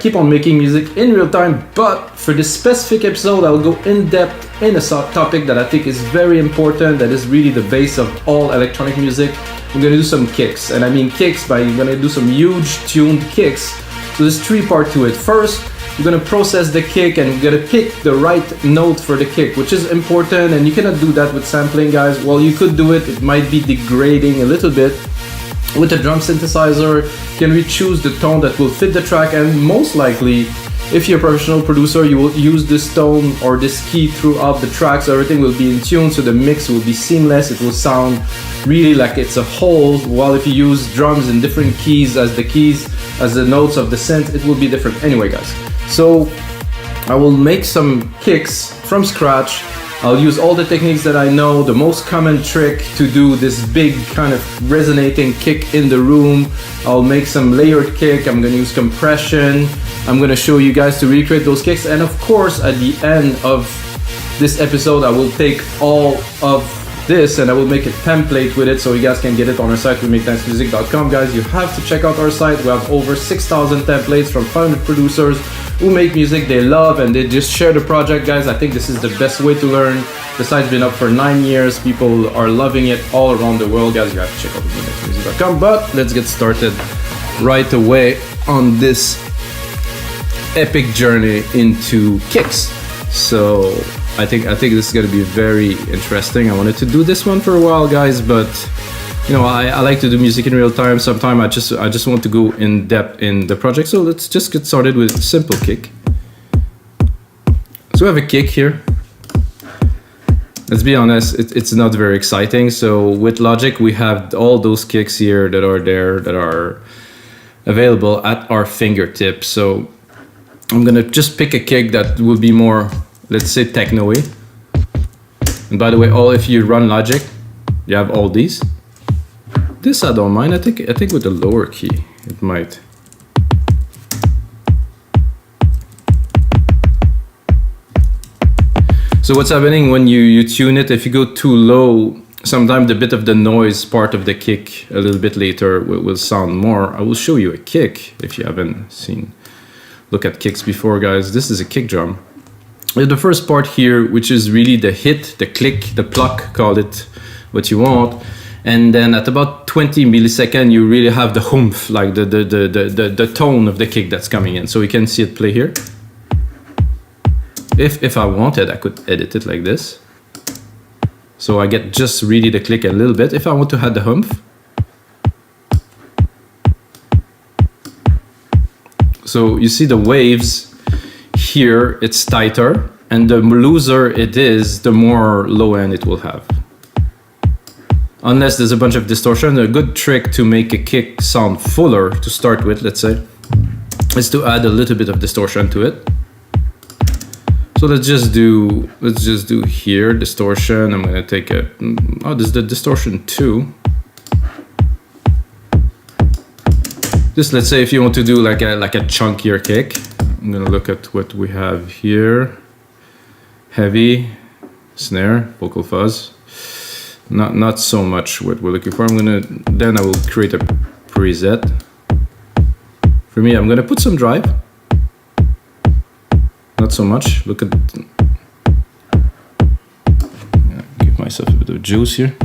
keep on making music in real time, but for this specific episode I'll go in depth in a topic that I think is very important, that is really the base of all electronic music. I'm gonna do some kicks, and I mean kicks by I'm gonna do some huge tuned kicks. So there's three parts to it. First, you're gonna process the kick and you're gonna pick the right note for the kick, which is important, and you cannot do that with sampling, guys. Well, you could do it, it might be degrading a little bit. With a drum synthesizer, you can re-choose the tone that will fit the track, and most likely, if you're a professional producer, you will use this tone or this key throughout the track, so everything will be in tune, so the mix will be seamless, it will sound really like it's a whole, while if you use drums in different keys as the notes of the synth, it will be different. Anyway, guys, so I will make some kicks from scratch. I'll use all the techniques that I know. The most common trick to do this big kind of resonating kick in the room. I'll make some layered kick. I'm gonna use compression. I'm gonna show you guys to recreate those kicks. And of course, at the end of this episode, I will take all of this and I will make a template with it so you guys can get it on our site, wemakenicemusic.com. Guys, you have to check out our site. We have over 6,000 templates from 500 producers who make music they love and they just share the project. Guys, I think this is the best way to learn. The site's been up for 9 years. People are loving it all around the world. Guys, you have to check out wemakenicemusic.com. But let's get started right away on this epic journey into kicks. So I think this is going to be very interesting. I wanted to do this one for a while, guys, but you know, I like to do music in real time. Sometimes I just want to go in depth in the project. So let's just get started with simple kick. So we have a kick here. Let's be honest, it's not very exciting. So with Logic, we have all those kicks here that are there, that are available at our fingertips. So I'm gonna just pick a kick that will be more, let's say, techno-y. And by the way, if you run Logic, you have all these. This I don't mind. I think with the lower key it might. So what's happening when you tune it? If you go too low, sometimes the bit of the noise part of the kick a little bit later will sound more. I will show you a kick if you haven't look at kicks before, guys. This is a kick drum. The first part here, which is really the hit, the click, the pluck, call it what you want. And then at about 20 milliseconds, you really have the humph, like the tone of the kick that's coming in. So you can see it play here. If I wanted, I could edit it like this. So I get just really the click a little bit. If I want to have the humph. So you see the waves here, it's tighter. And the looser it is, the more low end it will have. Unless there's a bunch of distortion. A good trick to make a kick sound fuller to start with, let's say, is to add a little bit of distortion to it. So let's just do here distortion. I'm gonna take this is the distortion 2. Just let's say if you want to do like a chunkier kick. I'm gonna look at what we have here. Heavy snare, vocal fuzz. Not so much what we're looking for. Then I will create a preset. For me, I'm gonna put some drive. Not so much. Look at, give myself a bit of juice here.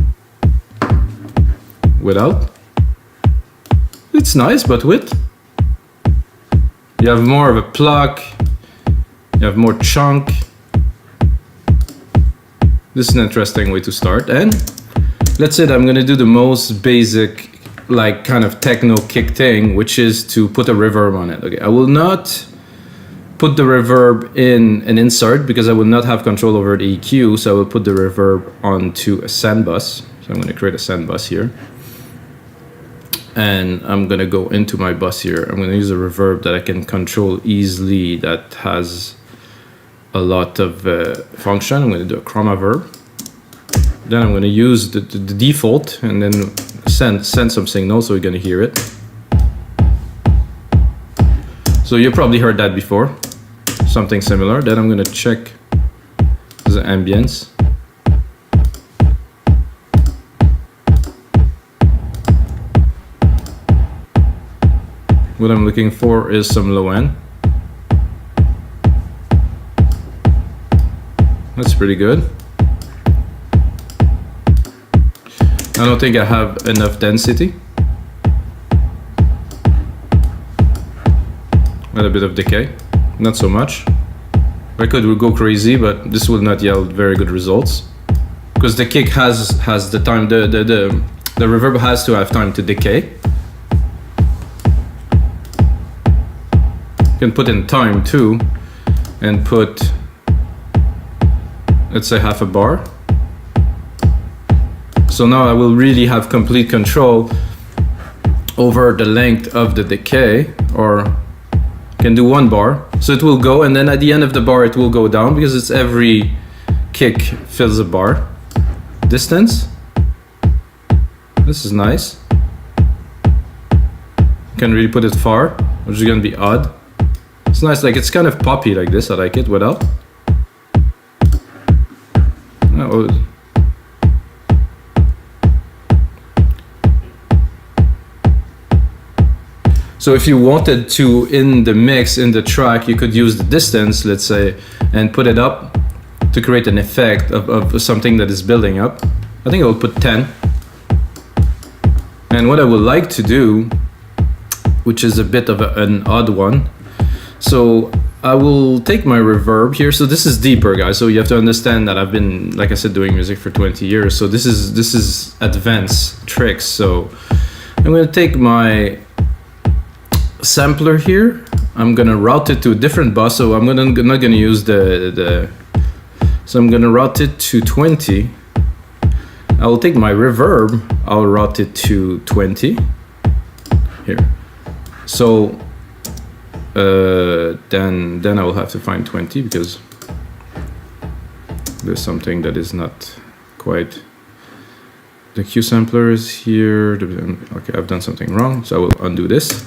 Without. It's nice, but with. You have more of a pluck. You have more chunk. This is an interesting way to start. And let's say that I'm gonna do the most basic, like kind of techno kick thing, which is to put a reverb on it. Okay, I will not put the reverb in an insert because I will not have control over the EQ. So I will put the reverb onto a send bus. So I'm gonna create a send bus here. And I'm gonna go into my bus here. I'm gonna use a reverb that I can control easily, that has a lot of function. I'm going to do a chroma verb. Then I'm going to use the default and then send some signal so you're going to hear it. So you probably heard that before, something similar. Then I'm going to check the ambience. What I'm looking for is some low end. That's pretty good. I don't think I have enough density. A bit of decay, not so much. I could go crazy, but this will not yield very good results because the kick has the time. The reverb has to have time to decay. You can put in time too, and put, let's say, half a bar. So now I will really have complete control over the length of the decay, or can do 1 bar. So it will go, and then at the end of the bar it will go down because it's every kick fills a bar distance. This is nice. You can really put it far, which is gonna be odd. It's nice, like it's kind of poppy like this. I like it without. Oh. So if you wanted to, in the mix, in the track, you could use the distance, let's say, and put it up to create an effect of something that is building up. I think I will put 10. And what I would like to do, which is a bit of an odd one, so I will take my reverb here. So this is deeper, guys. So you have to understand that I've been, like I said, doing music for 20 years. So this is advanced tricks. So I'm gonna take my sampler here. I'm gonna route it to a different bus, so I'm not gonna use so I'm gonna route it to 20. I will take my reverb, I'll route it to 20 here. So then I will have to find 20 because there's something that is not quite. The Q sampler is here. Okay, I've done something wrong, so I will undo this.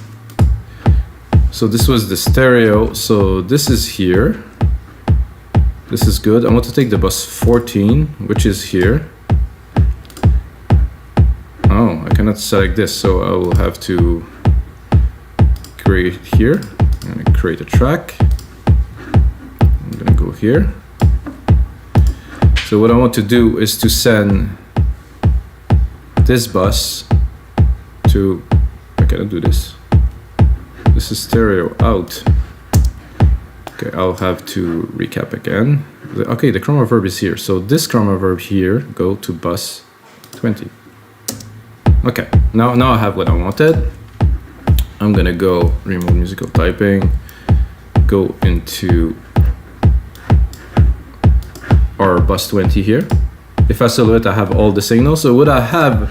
So this was the stereo, so this is here. This is good. I want to take the bus 14, which is here. Oh, I cannot select this, so I will have to create here. I'm gonna create a track. I'm gonna go here. So what I want to do is to send this bus to, I cannot do this. This is stereo out. Okay, I'll have to recap again. Okay, the chroma verb is here. So this chroma verb here, go to bus 20. Okay, now I have what I wanted. I'm gonna go remove musical typing, go into our bus 20 here. If I select it, I have all the signals. So what I have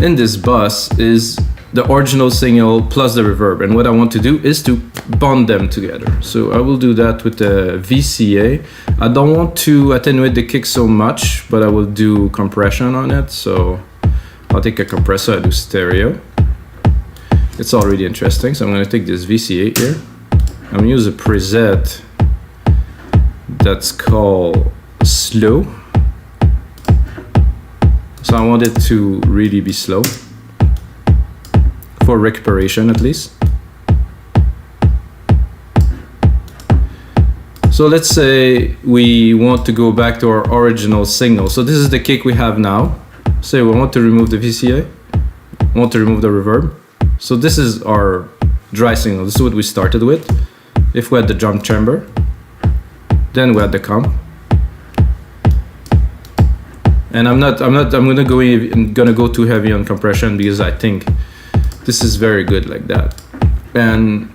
in this bus is the original signal plus the reverb, and what I want to do is to bond them together. So I will do that with the VCA. I don't want to attenuate the kick so much, but I will do compression on it. So I'll take a compressor, I do stereo. It's already interesting, so I'm going to take this VCA here. I'm going to use a preset that's called slow. So I want it to really be slow, for recuperation at least. So let's say we want to go back to our original signal. So this is the kick we have now. Say we want to remove the VCA, want to remove the reverb. So this is our dry signal. This is what we started with. If we had the drum chamber, then we had the comp. And I'm gonna go too heavy on compression because I think this is very good like that. And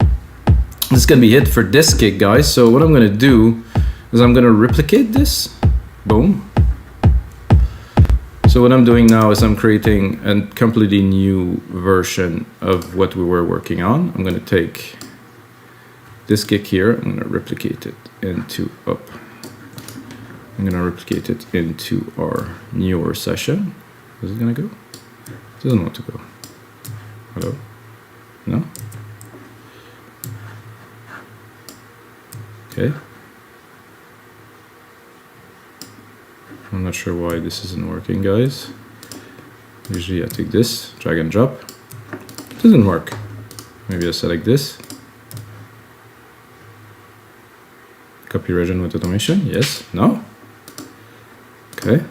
this can be it for this kick, guys. So what I'm gonna do is I'm gonna replicate this. Boom. So what I'm doing now is I'm creating a completely new version of what we were working on. I'm gonna take this kick here, I'm gonna replicate it into up. I'm gonna replicate it into our newer session. Is it gonna go? It doesn't want to go. Hello? No? Okay. I'm not sure why this isn't working, guys. Usually I take this, drag and drop. It doesn't work. Maybe I select this. Copy region with automation. Yes. No? Okay.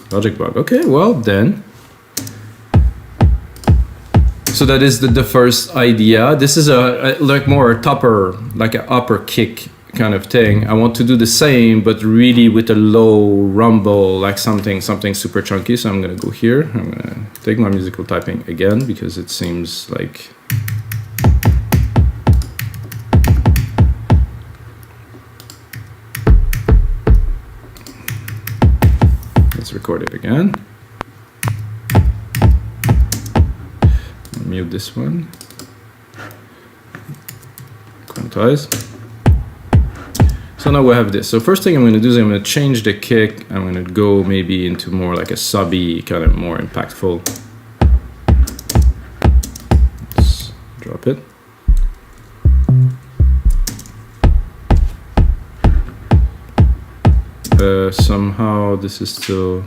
Logic bug. Okay, well then. So that is the first idea. This is a like more a topper, like an upper kick kind of thing. I want to do the same, but really with a low rumble, like something super chunky. So I'm gonna go here. I'm gonna take my musical typing again because it seems like. Let's record it again. Mute this one. Quantize. So now we have this. So first thing I'm going to do is I'm going to change the kick. I'm going to go maybe into more like a subby, kind of more impactful. Let's drop it. Somehow this is still.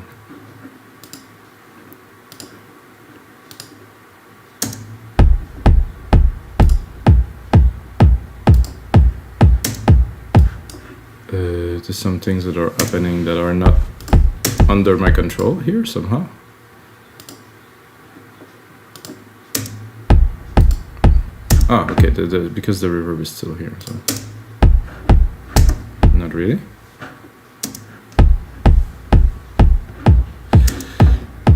There's some things that are happening that are not under my control here somehow. Ah, okay, because the reverb is still here, so not really.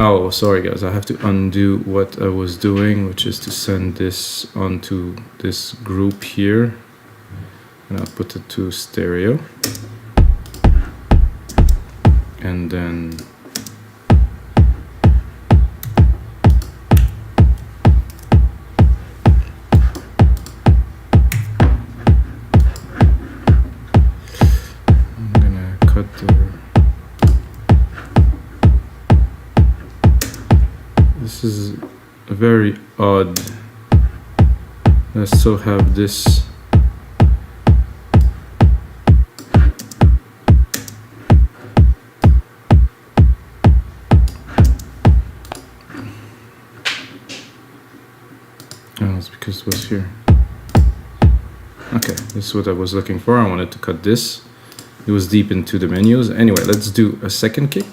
Oh, sorry guys, I have to undo what I was doing, which is to send this onto this group here, and I'll put it to stereo. And then I'm gonna cut this is very odd. I still have this. Because it was here. Okay, this is what I was looking for. I wanted to cut this. It was deep into the menus. Anyway, let's do a second kick.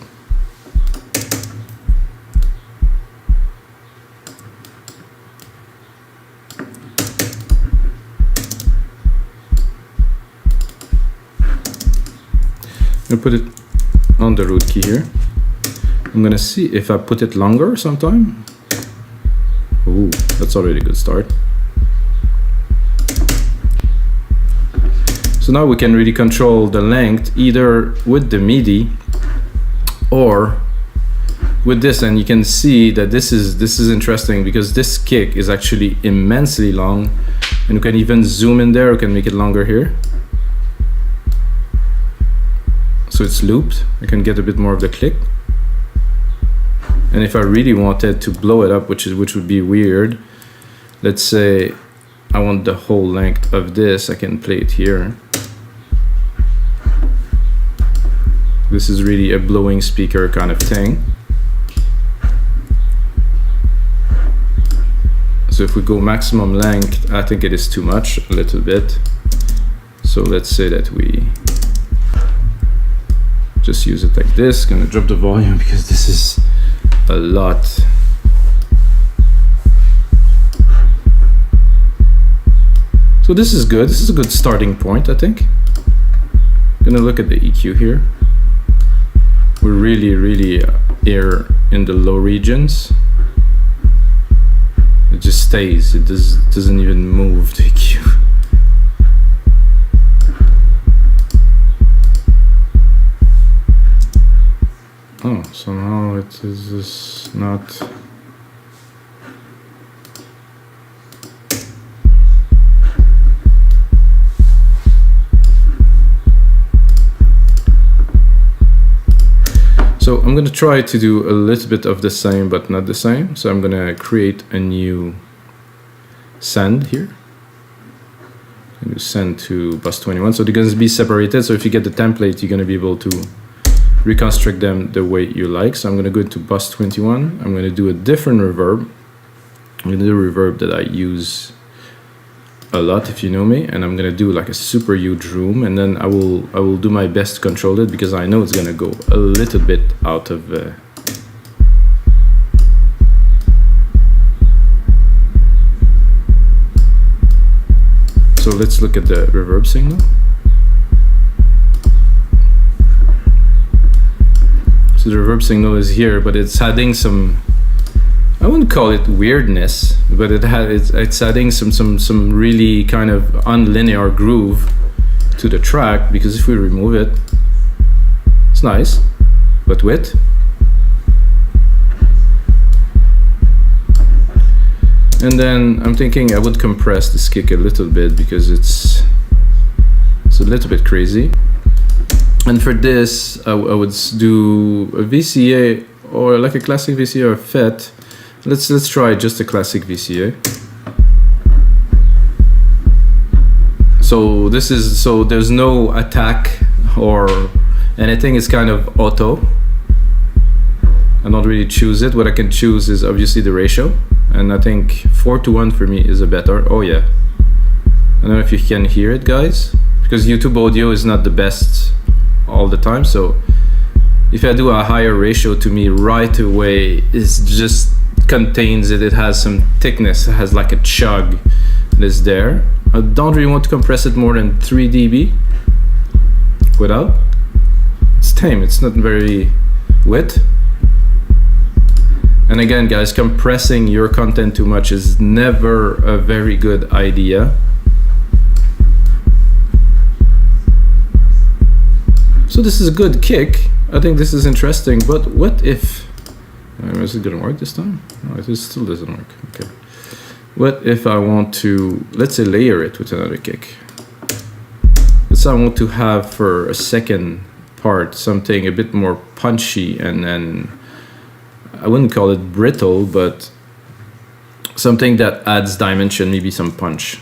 I'm gonna put it on the root key here. I'm gonna see if I put it longer sometime. Ooh, that's already a good start. So now we can really control the length either with the MIDI or with this, and you can see that this is interesting because this kick is actually immensely long, and you can even zoom in there. You can make it longer here. So it's looped. I can get a bit more of the click. And if I really wanted to blow it up, which would be weird, let's say I want the whole length of this, I can play it here. This is really a blowing speaker kind of thing. So if we go maximum length, I think it is too much, a little bit. So let's say that we just use it like this. Gonna drop the volume because this is a lot. So this is good. This is a good starting point, I think. Gonna look at the EQ here. We're really here in the low regions. It just stays. It doesn't even move the EQ. Oh, somehow it is not. So I'm going to try to do a little bit of the same, but not the same. So I'm going to create a new send here. I'm going to send to bus 21. So they're going to be separated. So if you get the template, you're going to be able to reconstruct them the way you like. So I'm going to go into bus 21. I'm going to do a different reverb. I'm going to do a reverb that I use a lot if you know me, and I'm gonna do like a super huge room, and then I will do my best to control it, because I know it's gonna go a little bit out of so let's look at the reverb signal. So the reverb signal is here, but it's adding some, I wouldn't call it weirdness, but it's adding some really kind of unlinear groove to the track, because if we remove it, it's nice, but width. And then I'm thinking I would compress this kick a little bit, because it's a little bit crazy. And for this, I would do a VCA, or like a classic VCA or a FET. Let's try just a classic VCA. So there's no attack or anything. It's kind of auto. I don't really choose it. What I can choose is obviously the ratio, and I think 4:1 for me is a better. Oh yeah. I don't know if you can hear it, guys, because YouTube audio is not the best all the time. So if I do a higher ratio, to me right away it just contains it. It has some thickness. It has like a chug that's there. I don't really want to compress it more than 3 dB without. It's tame. It's not very wet. And again, guys, compressing your content too much is never a very good idea. So this is a good kick. I think this is interesting, but what if... is it gonna work this time? No, it still doesn't work. Okay. What if I want to, let's say, layer it with another kick? Let's say I want to have for a second part something a bit more punchy, and then I wouldn't call it brittle, but something that adds dimension, maybe some punch.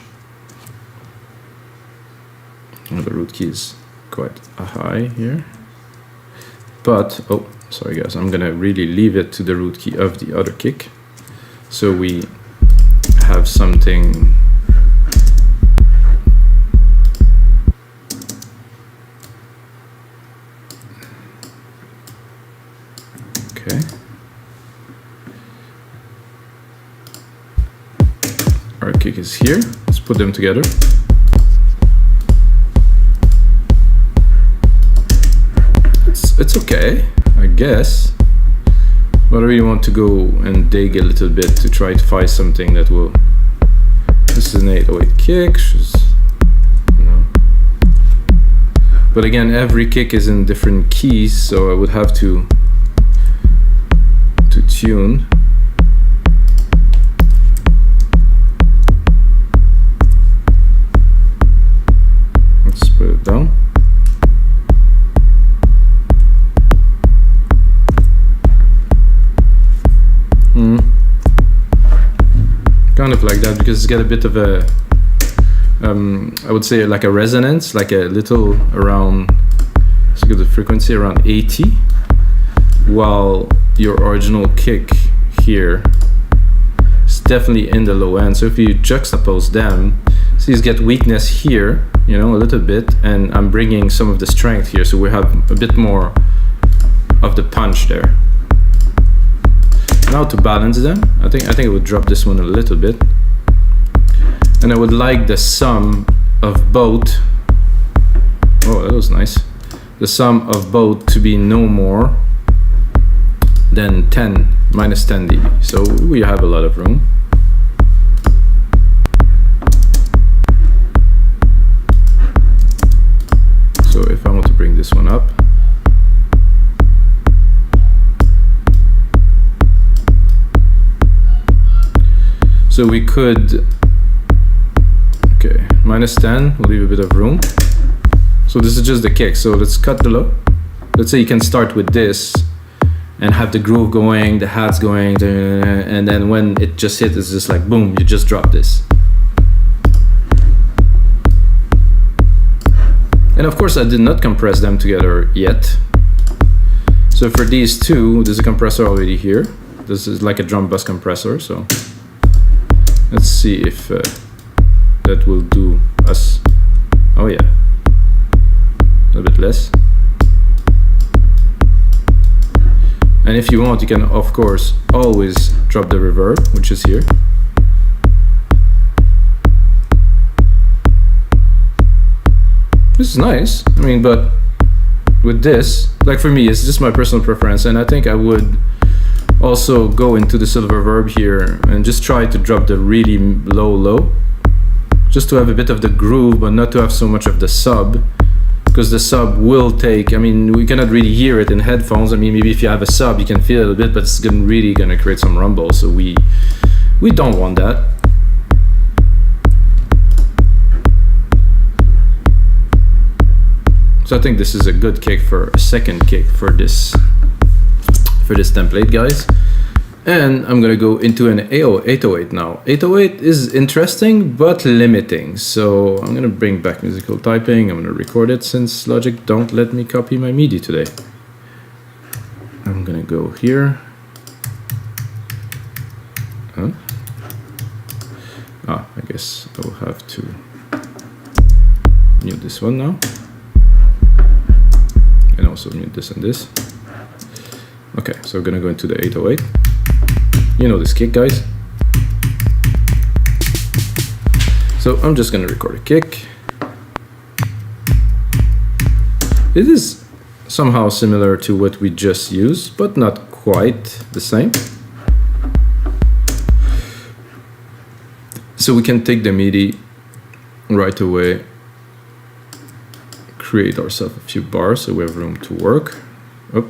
Oh, the root key is quite high here, but oh, sorry guys, I'm gonna really leave it to the root key of the other kick, so we have something. Okay. Our kick is here. Let's put them together. It's okay, I guess. But I really want to go and dig a little bit to try to find something that will... This is an 808 kick, you know. But again, every kick is in different keys, so I would have to tune. Let's put it down. Kind of like that, because it's got a bit of a I would say like a resonance, like a little around, let's get the frequency around 80, while your original kick here is definitely in the low end. So if you juxtapose them, so you get weakness here, you know, a little bit, and I'm bringing some of the strength here, so we have a bit more of the punch there. Now to balance them, I think I would drop this one a little bit, and I would like the sum of both. Oh, that was nice. The sum of both to be no more than minus 10 dB. So we have a lot of room. So if I want to bring this one up, so we could, okay, minus 10, we'll leave a bit of room. So this is just the kick, so let's cut the low. Let's say you can start with this and have the groove going, the hats going, and then when it just hits, it's just like boom, you just drop this. And of course I did not compress them together yet. So for these two, there's a compressor already here. This is like a drum bus compressor, so let's see if the that will do us, oh yeah, a little bit less. And if you want, you can of course always drop the reverb, which is here. This is nice, I mean, but with this, like for me, it's just my personal preference, and I think I would also go into the silver reverb here and just try to drop the really low, just to have a bit of the groove, but not to have so much of the sub, because the sub will take, I mean, we cannot really hear it in headphones. I mean, maybe if you have a sub, you can feel it a bit, but it's really gonna create some rumble, so we don't want that. So I think this is a good kick for a second kick for this template, guys. And I'm gonna go into an 808 now. 808 is interesting but limiting, so I'm gonna bring back musical typing. I'm gonna record it since Logic don't let me copy my MIDI today. I'm gonna go here. I guess I will have to mute this one now. And also mute this and this. Okay, so we're gonna go into the 808. You know this kick, guys. So I'm just gonna record a kick. It is somehow similar to what we just used, but not quite the same. So we can take the MIDI right away, create ourselves a few bars so we have room to work. Up.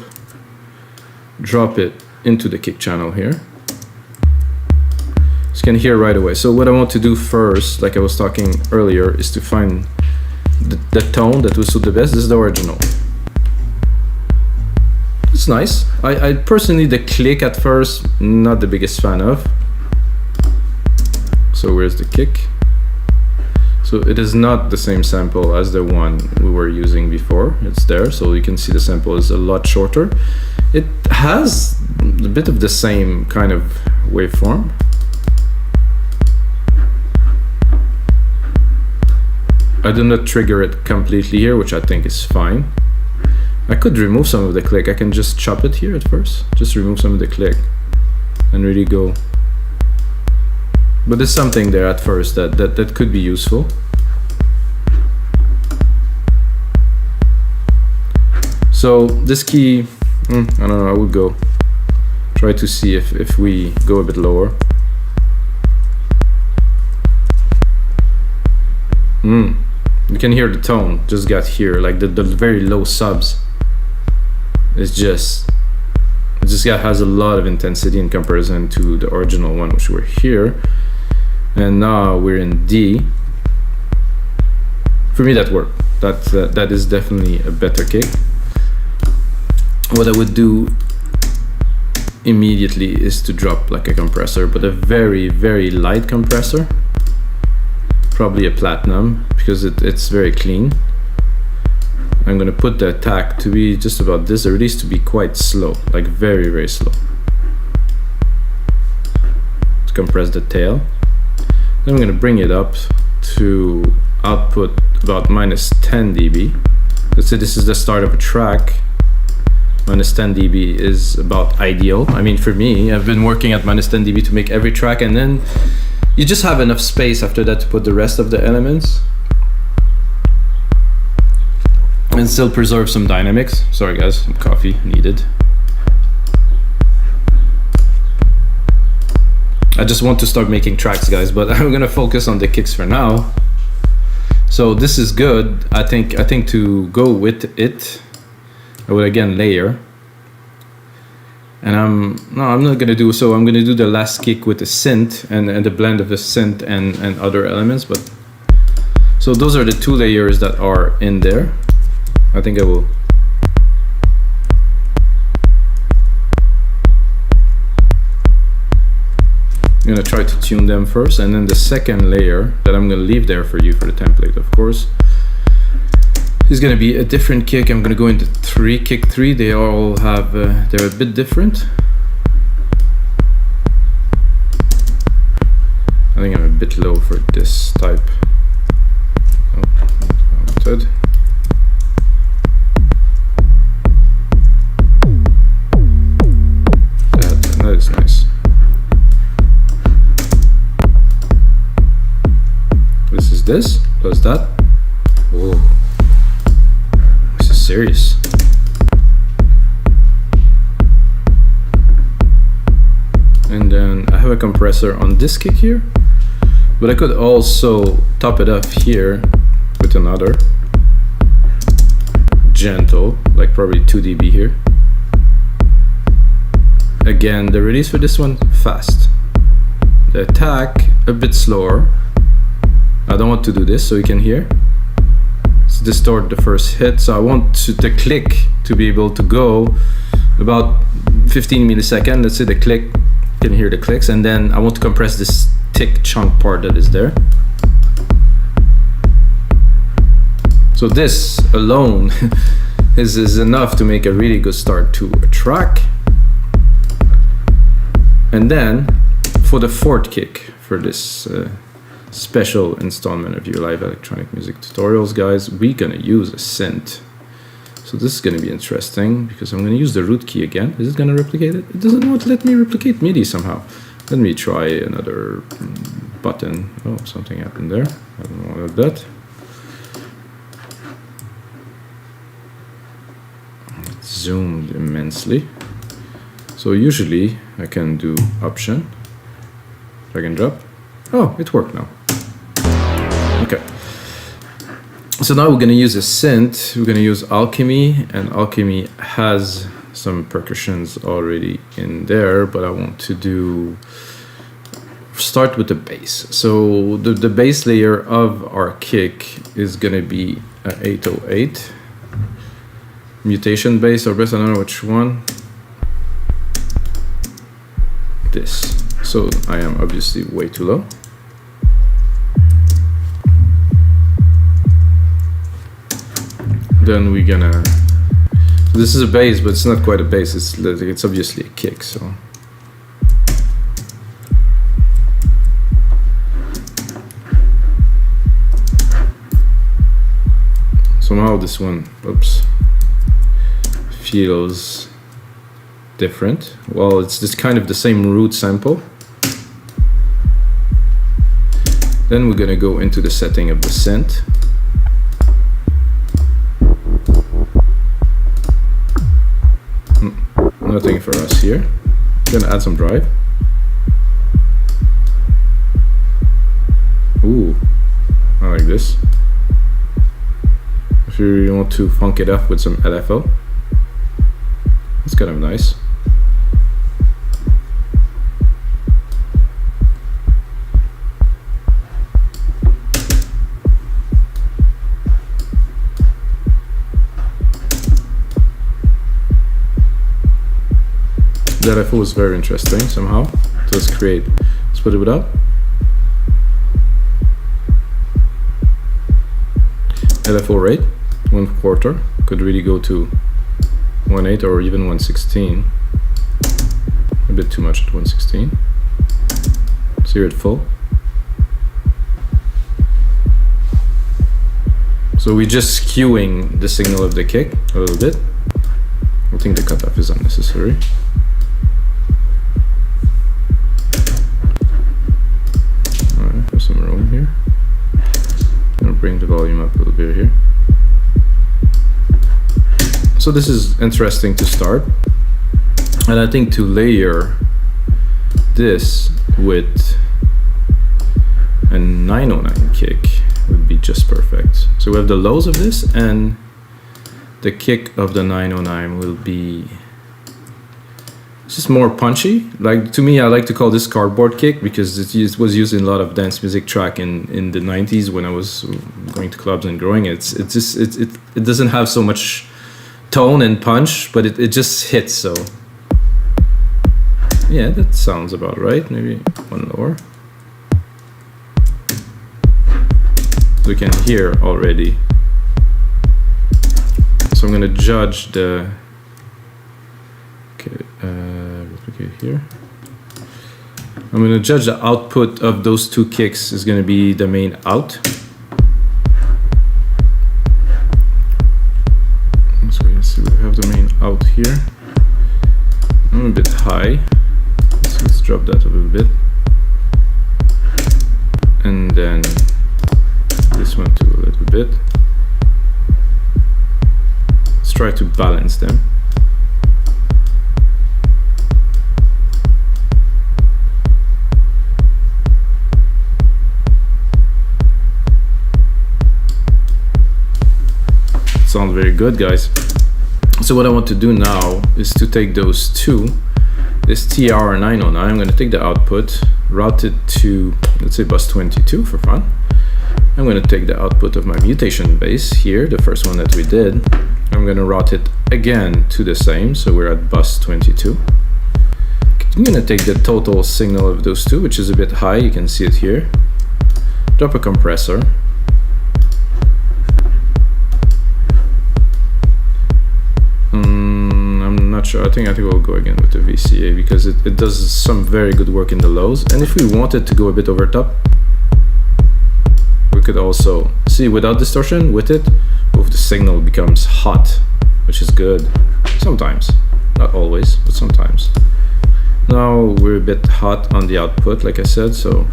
Drop it into the kick channel here. So you can hear right away. So what I want to do first, like I was talking earlier, is to find the tone that will suit the best. This is the original. It's nice. I personally, the click at first, not the biggest fan of. So where's the kick? So it is not the same sample as the one we were using before. It's there, so you can see the sample is a lot shorter. It has a bit of the same kind of waveform. I do not trigger it completely here, which I think is fine. I could remove some of the click. I can just chop it here at first. Just remove some of the click and really go. But there's something there at first that could be useful. So this key, I don't know, I would go try to see if we go a bit lower. You can hear the tone just got here, like the very low subs. It just has a lot of intensity in comparison to the original one, which were here. And now we're in D. For me, that worked. That is definitely a better kick. What I would do immediately is to drop like a compressor, but a very, very light compressor. Probably a platinum, because it's very clean. I'm gonna put the attack to be just about this, the release to be quite slow, like very, very slow. To compress the tail. Then I'm gonna bring it up to output about -10 dB. Let's say this is the start of a track. -10 dB is about ideal. I mean, for me, I've been working at -10 dB to make every track, and then you just have enough space after that to put the rest of the elements and still preserve some dynamics. Sorry guys, some coffee needed. I just want to start making tracks, guys, but I'm gonna focus on the kicks for now. So this is good. I think to go with it, I would again layer. And I'm not gonna do so. I'm gonna do the last kick with the synth and the blend of the synth and other elements. But so those are the two layers that are in there. I think I will. I'm gonna try to tune them first, and then the second layer that I'm gonna leave there for you for the template, of course, is gonna be a different kick. I'm gonna go into kick 3. They all have they're a bit different. I think I'm a bit low for this type. this, plus that. Whoa, this is serious. And then I have a compressor on this kick here, but I could also top it up here with another gentle, like probably 2 dB here. Again, the release for this one, fast. The attack, a bit slower. I don't want to do this so you can hear. Let's distort the first hit, so I want the click to be able to go about 15 milliseconds. Let's say the click, you can hear the clicks, and then I want to compress this thick chunk part that is there. So this alone is enough to make a really good start to a track. And then for the fourth kick for this special installment of your live electronic music tutorials, guys, we're gonna use a synth. So this is gonna be interesting because I'm gonna use the root key again. Is it gonna replicate it? It doesn't want to let me replicate MIDI somehow. Let me try another button. Oh, something happened there. I don't want that. It's zoomed immensely. So usually I can do option, drag and drop. Oh, it worked now. Okay. So now we're gonna use a synth. We're gonna use Alchemy, and Alchemy has some percussions already in there, but I want to start with the bass. So the bass layer of our kick is gonna be a 808 mutation bass or bass, I don't know which one. This. So I am obviously way too low. Then we're gonna, this is a bass, but it's not quite a bass, it's obviously a kick, so. Somehow this one, oops, feels different. Well, it's just kind of the same root sample. Then we're gonna go into the setting of the synth. Nothing for us here. Gonna add some drive. Ooh, I like this. If you really want to funk it up with some LFO, it's kind of nice. That I thought was very interesting somehow. So let's put it up. LFO rate, 1/4. Could really go to 1/8 or even 1/16. A bit too much at 1/16. Let's hear it full. So we're just skewing the signal of the kick a little bit. I think the cutoff is unnecessary. Some room here. I'm gonna bring the volume up a little bit here. So this is interesting to start, and I think to layer this with a 909 kick would be just perfect. So we have the lows of this, and the kick of the 909 will be just more punchy. Like, to me, I like to call this cardboard kick because it was used in a lot of dance music track in the 90s when I was going to clubs and growing. It doesn't have so much tone and punch, but it just hits. So yeah, that sounds about right. Maybe one lower. We can hear already. So I'm gonna judge the replicate here. I'm going to judge the output of those two kicks is going to be the main out. So let's see, we have the main out here. I'm a bit high. Let's drop that a little bit. And then one too a little bit. Let's try to balance them. Sound very good, guys. So what I want to do now is to take those two, this TR909, I'm going to take the output, route it to, let's say, bus 22 for fun. I'm going to take the output of my mutation bass here, the first one that we did. I'm going to route it again to the same, so we're at bus 22. I'm going to take the total signal of those two, which is a bit high, you can see it here. Drop a compressor. I'm not sure. I think we'll go again with the VCA because it does some very good work in the lows. And if we wanted to go a bit over top, we could also see without distortion with it, the signal becomes hot, which is good. Sometimes, not always, but sometimes. Now we're a bit hot on the output, like I said, so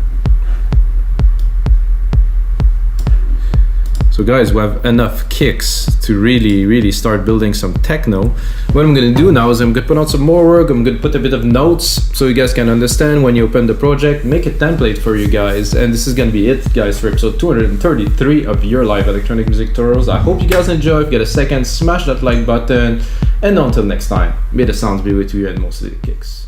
guys, we have enough kicks to really start building some techno. What I'm gonna do now is I'm gonna put out some more work. I'm gonna put a bit of notes so you guys can understand when you open the project, make a template for you guys. And this is gonna be it, guys, for episode 233 of your live electronic music tutorials. I hope you guys enjoy. If you get a second, smash that like button. And until next time, may the sounds be with you and mostly the kicks.